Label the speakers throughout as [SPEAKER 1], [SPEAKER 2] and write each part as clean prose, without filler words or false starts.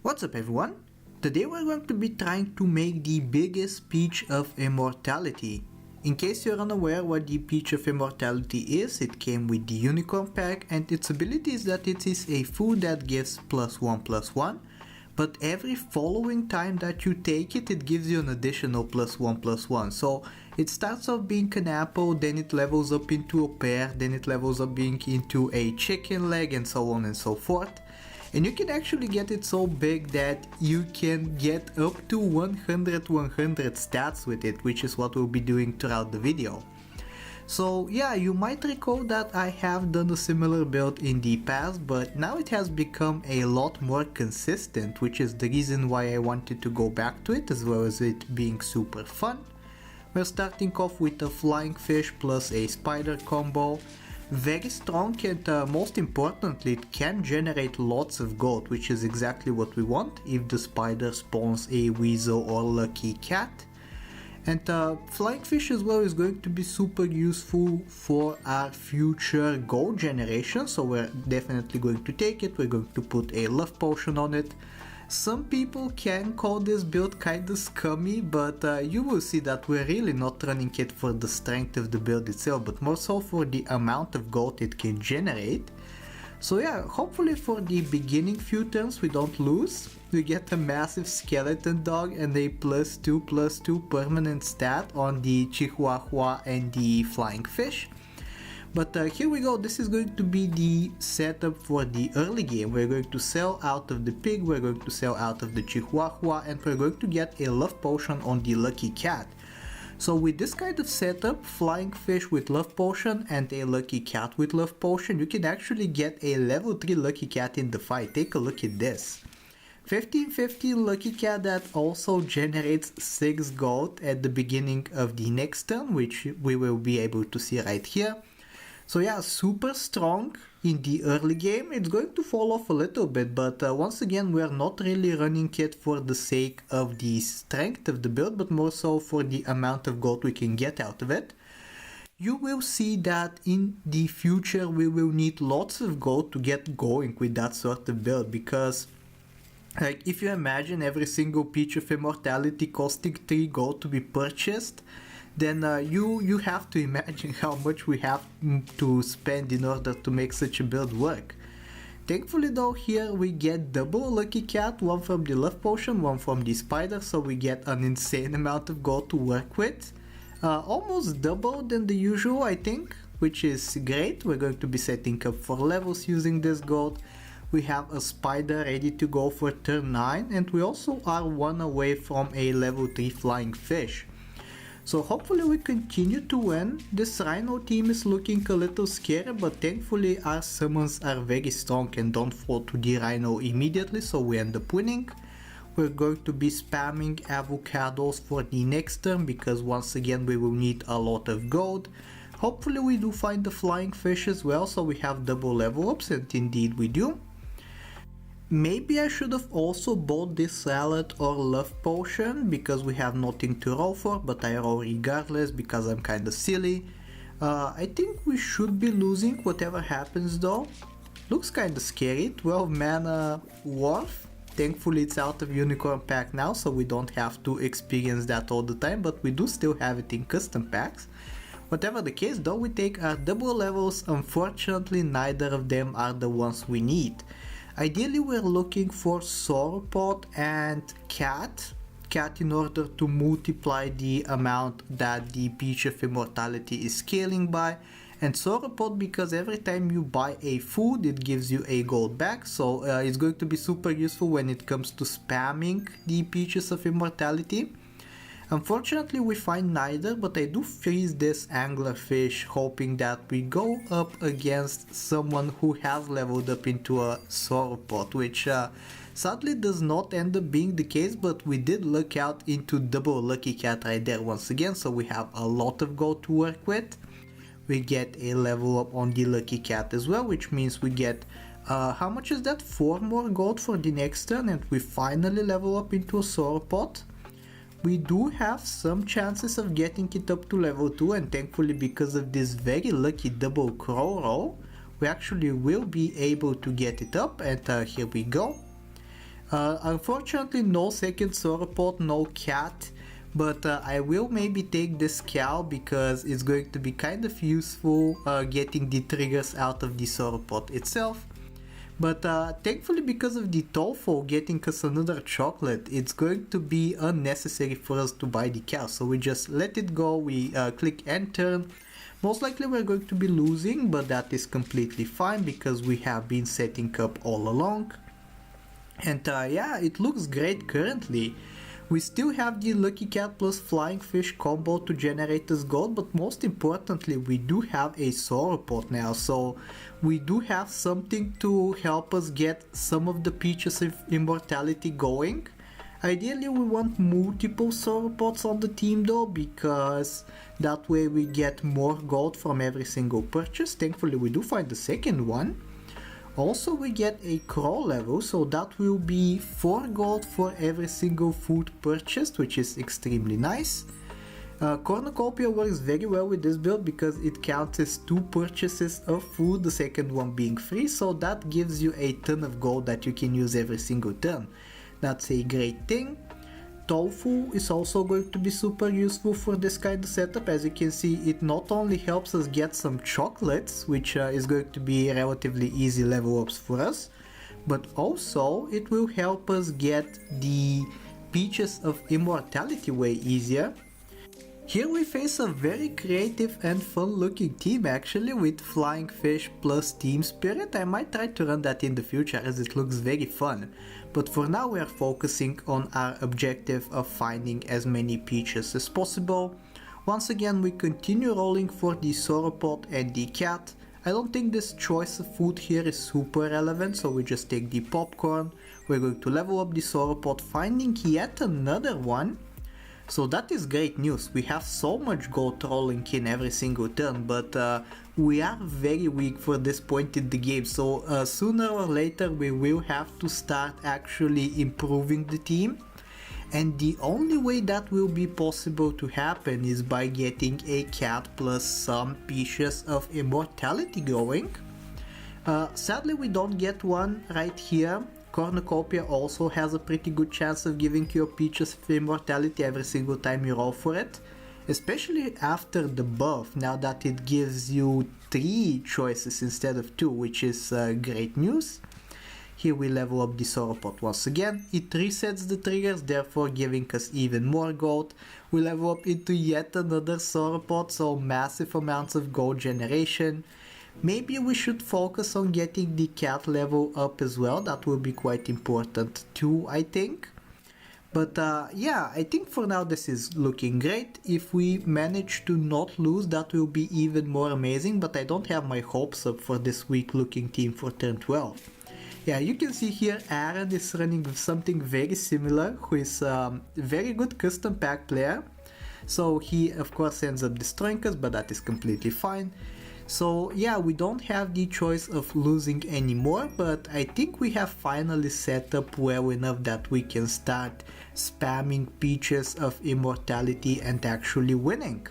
[SPEAKER 1] What's up everyone? Today we're going to be trying to make the biggest Peach of Immortality. In case you're unaware what the Peach of Immortality is, it came with the Unicorn pack and its ability is that it is a food that gives +1/+1, but every following time that you take it, it gives you an additional +1/+1. So it starts off being an apple, then it levels up into a pear, then it levels up being into a chicken leg and so on and so forth. And you can actually get it so big that you can get up to 100 stats with it, which is what we'll be doing throughout the video. So yeah, you might recall that I have done a similar build in the past, but now it has become a lot more consistent, which is the reason why I wanted to go back to it, as well as it being super fun. We're starting off with a flying fish plus a spider combo. Very strong and most importantly, it can generate lots of gold, which is exactly what we want if the spider spawns a weasel or lucky cat. And flying fish as well is going to be super useful for our future gold generation, so we're definitely going to take it. We're going to put a love potion on it. Some people can call this build kinda scummy, but you will see that we're really not running it for the strength of the build itself, but more so for the amount of gold it can generate. So yeah, hopefully for the beginning few turns we don't lose. We get a massive skeleton dog and a +2/+2 permanent stat on the Chihuahua and the flying fish. But here we go, this is going to be the setup for the early game. We're going to sell out of the pig, we're going to sell out of the Chihuahua, and we're going to get a love potion on the lucky cat. So with this kind of setup, flying fish with love potion and a lucky cat with love potion, you can actually get a level 3 lucky cat in the fight. Take a look at this. 15/15 lucky cat that also generates 6 gold at the beginning of the next turn, which we will be able to see right here. So yeah, super strong in the early game. It's going to fall off a little bit, but once again we're not really running it for the sake of the strength of the build, but more so for the amount of gold we can get out of it. You will see that in the future we will need lots of gold to get going with that sort of build, because like if you imagine every single Peach of Immortality costing 3 gold to be purchased, then you have to imagine how much we have to spend in order to make such a build work. Thankfully though, here we get double lucky cat, one from the love potion, one from the spider, so we get an insane amount of gold to work with. Almost double than the usual, I think, which is great. We're going to be setting up for levels using this gold. We have a spider ready to go for turn 9, and we also are 1 away from a level 3 flying fish. So hopefully we continue to win. This Rhino team is looking a little scary, but thankfully our summons are very strong and don't fall to the Rhino immediately, so we end up winning. We're going to be spamming avocados for the next turn, because once again we will need a lot of gold. Hopefully we do find the flying fish as well, so we have double level ups, and indeed we do. Maybe I should have also bought this salad or love potion, because we have nothing to roll for, but I roll regardless because I'm kinda silly. I think we should be losing whatever happens though. Looks kinda scary. 12 mana worth. Thankfully it's out of Unicorn pack now, so we don't have to experience that all the time, but we do still have it in custom packs. Whatever the case though, we take our double levels. Unfortunately neither of them are the ones we need. Ideally we're looking for Sauropod and cat in order to multiply the amount that the Peach of Immortality is scaling by, and Sauropod because every time you buy a food it gives you a gold back, so it's going to be super useful when it comes to spamming the Peaches of Immortality. Unfortunately we find neither, but I do freeze this anglerfish hoping that we go up against someone who has leveled up into a sauropod, which sadly does not end up being the case, but we did look out into double lucky cat right there once again, so we have a lot of gold to work with. We get a level up on the lucky cat as well, which means we get how much is that? 4 more gold for the next turn, and we finally level up into a sauropod. We do have some chances of getting it up to level 2, and thankfully because of this very lucky double crow roll, we actually will be able to get it up, and here we go. Unfortunately, no second Sauropod, no cat, but I will maybe take this cow because it's going to be kind of useful getting the triggers out of the Sauropod itself. But thankfully, because of the Tofu getting us another chocolate, it's going to be unnecessary for us to buy the cow. So we just let it go, we click end turn. Most likely we're going to be losing, but that is completely fine because we have been setting up all along. And yeah, it looks great currently. We still have the Lucky Cat plus Flying Fish combo to generate us gold, but most importantly we do have a Sauropod now, so we do have something to help us get some of the Peaches of Immortality going. Ideally we want multiple Sauropods on the team though, because that way we get more gold from every single purchase. Thankfully we do find the second one. Also we get a crow level, so that will be 4 gold for every single food purchased, which is extremely nice. Cornucopia works very well with this build because it counts as 2 purchases of food, the second one being free, so that gives you a ton of gold that you can use every single turn. That's a great thing. Tofu is also going to be super useful for this kind of setup. As you can see, it not only helps us get some chocolates, which is going to be relatively easy level ups for us, but also it will help us get the Peaches of Immortality way easier. Here we face a very creative and fun looking team actually, with Flying Fish plus Team Spirit. I might try to run that in the future as it looks very fun. But for now we are focusing on our objective of finding as many peaches as possible. Once again we continue rolling for the Sauropod and the cat. I don't think this choice of food here is super relevant, so we just take the popcorn. We're going to level up the Sauropod, finding yet another one. So that is great news. We have so much gold rolling in every single turn, but we are very weak for this point in the game, so sooner or later we will have to start actually improving the team. And the only way that will be possible to happen is by getting a cat plus some Peaches of Immortality going. Sadly we don't get one right here. Cornucopia also has a pretty good chance of giving you Peaches of Immortality every single time you roll for it, especially after the buff, now that it gives you 3 choices instead of 2, which is great news. Here we level up the Sauropod once again, it resets the triggers, therefore giving us even more gold. We level up into yet another Sauropod, so massive amounts of gold generation. Maybe we should focus on getting the cat level up as well, that will be quite important too, I think. But yeah, I think for now this is looking great. If we manage to not lose, that will be even more amazing, but I don't have my hopes up for this weak looking team for turn 12. Yeah, you can see here Aaron is running with something very similar, who is a very good custom pack player. So he of course ends up destroying us, but that is completely fine. So yeah, we don't have the choice of losing anymore, but I think we have finally set up well enough that we can start spamming Peaches of Immortality and actually winning.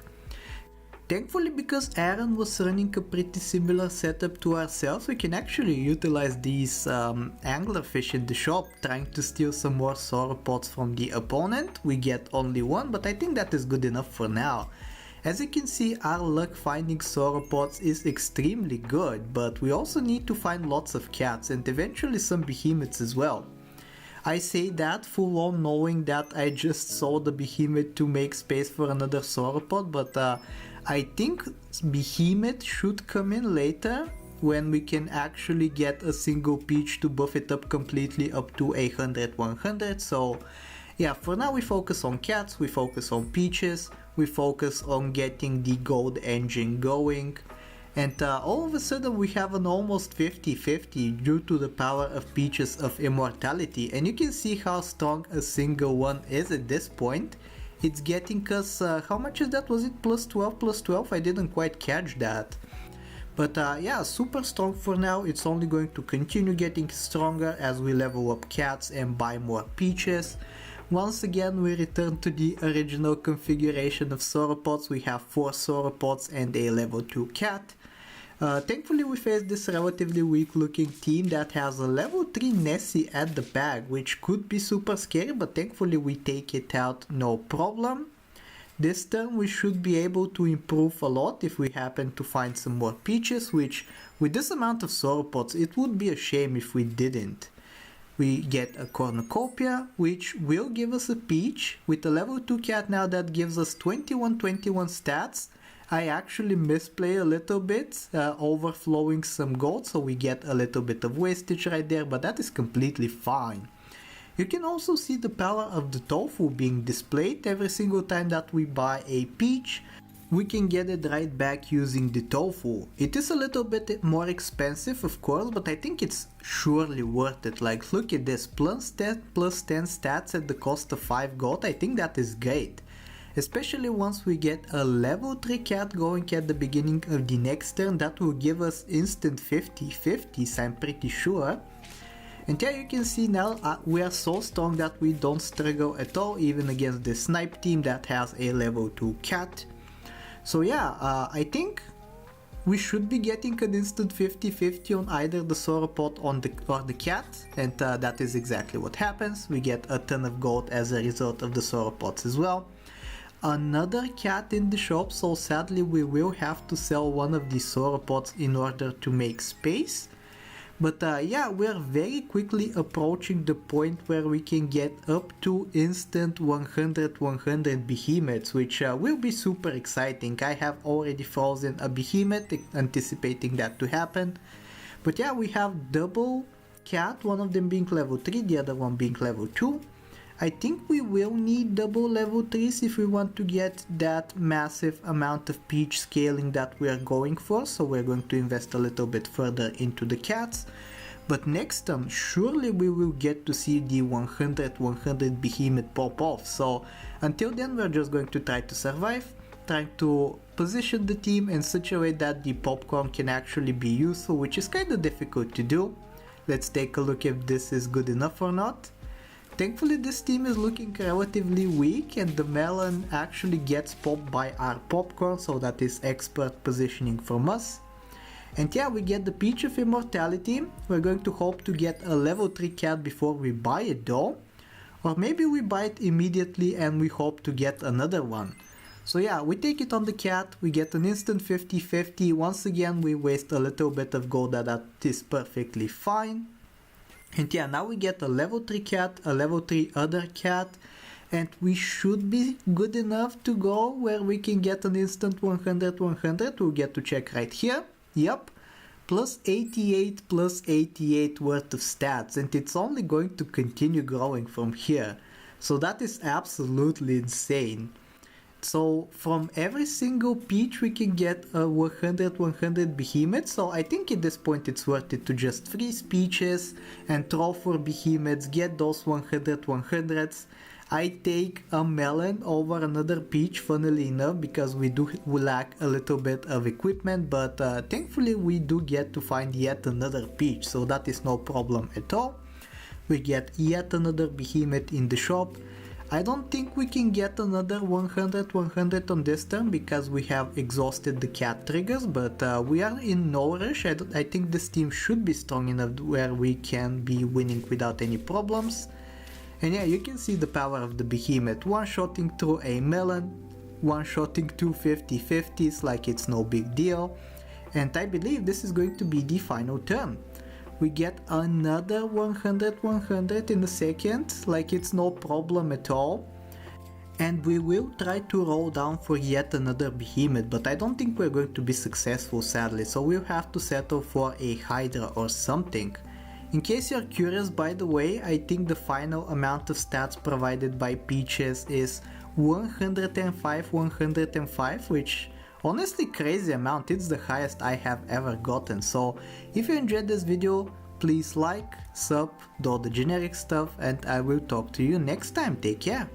[SPEAKER 1] Thankfully, because Aaron was running a pretty similar setup to ourselves, we can actually utilize these anglerfish in the shop, trying to steal some more Sauropods from the opponent. We get only one, but I think that is good enough for now. As you can see, our luck finding Sauropods is extremely good, but we also need to find lots of cats and eventually some behemoths as well. I say that full on knowing that I just saw the behemoth to make space for another Sauropod, but I think behemoth should come in later when we can actually get a single peach to buff it up completely up to 100-100. So yeah, for now we focus on cats, we focus on peaches, we focus on getting the gold engine going, and all of a sudden we have an almost 50-50 due to the power of Peaches of Immortality. And you can see how strong a single one is at this point. It's getting us, how much is that? Was it plus 12? I didn't quite catch that. But yeah, super strong for now. It's only going to continue getting stronger as we level up cats and buy more peaches. Once again we return to the original configuration of Sauropods. We have 4 Sauropods and a level 2 cat. Thankfully we faced this relatively weak looking team that has a level 3 Nessie at the back, which could be super scary, but thankfully we take it out no problem. This turn we should be able to improve a lot if we happen to find some more Peaches, which with this amount of Sauropods it would be a shame if we didn't. We get a Cornucopia, which will give us a Peach. With a level 2 cat now that gives us 21 stats. I actually misplay a little bit, overflowing some gold, so we get a little bit of wastage right there, but that is completely fine. You can also see the power of the Tofu being displayed every single time that we buy a Peach. We can get it right back using the Tofu. It is a little bit more expensive of course, but I think it's surely worth it. Like look at this, plus 10 stats at the cost of 5 gold, I think that is great. Especially once we get a level 3 cat going at the beginning of the next turn, that will give us instant 50/50s, I'm pretty sure. And here you can see now we are so strong that we don't struggle at all, even against the snipe team that has a level 2 cat. So yeah, I think we should be getting an instant 50/50 on either the Sauropod or the cat, and that is exactly what happens. We get a ton of gold as a result of the Sauropods as well. Another cat in the shop, so sadly we will have to sell one of the Sauropods in order to make space. But yeah, we are very quickly approaching the point where we can get up to instant 100 Behemoths, which will be super exciting. I have already frozen a Behemoth, anticipating that to happen. But yeah, we have double cat, one of them being level 3, the other one being level 2. I think we will need double level 3s if we want to get that massive amount of Peach scaling that we are going for, so we're going to invest a little bit further into the cats. But next turn, surely we will get to see the 100 Behemoth pop off, so until then we're just going to try to survive, trying to position the team in such a way that the popcorn can actually be useful, which is kind of difficult to do. Let's take a look if this is good enough or not. Thankfully this team is looking relatively weak and the melon actually gets popped by our popcorn, so that is expert positioning from us. And yeah, we get the Peach of Immortality. We're going to hope to get a level 3 cat before we buy it though. Or maybe we buy it immediately and we hope to get another one. So yeah, we take it on the cat, we get an instant 50/50. Once again we waste a little bit of gold, that is perfectly fine. And yeah, now we get a level 3 cat, a level 3 other cat, and we should be good enough to go where we can get an instant 100. We'll get to check right here. Yep, plus 88 worth of stats, and it's only going to continue growing from here. So that is absolutely insane. So from every single Peach we can get a 100 Behemoths, so I think at this point it's worth it to just freeze Peaches and throw for Behemoths, get those 100s. I take a melon over another Peach, funnily enough, because we lack a little bit of equipment, but thankfully we do get to find yet another Peach, so that is no problem at all. We get yet another Behemoth in the shop. I don't think we can get another 100 on this turn because we have exhausted the cat triggers, but we are in no rush. I think this team should be strong enough where we can be winning without any problems. And yeah, you can see the power of the Behemoth, one-shotting through a melon, one-shotting 2 50/50s like it's no big deal. And I believe this is going to be the final turn. We get another 100 in a second, like it's no problem at all. And we will try to roll down for yet another Behemoth, but I don't think we're going to be successful sadly, so we'll have to settle for a Hydra or something. In case you're curious, by the way, I think the final amount of stats provided by Peaches is 105, which honestly crazy amount. It's the highest I have ever gotten. So if you enjoyed this video, please like, sub, do all the generic stuff, and I will talk to you next time. Take care.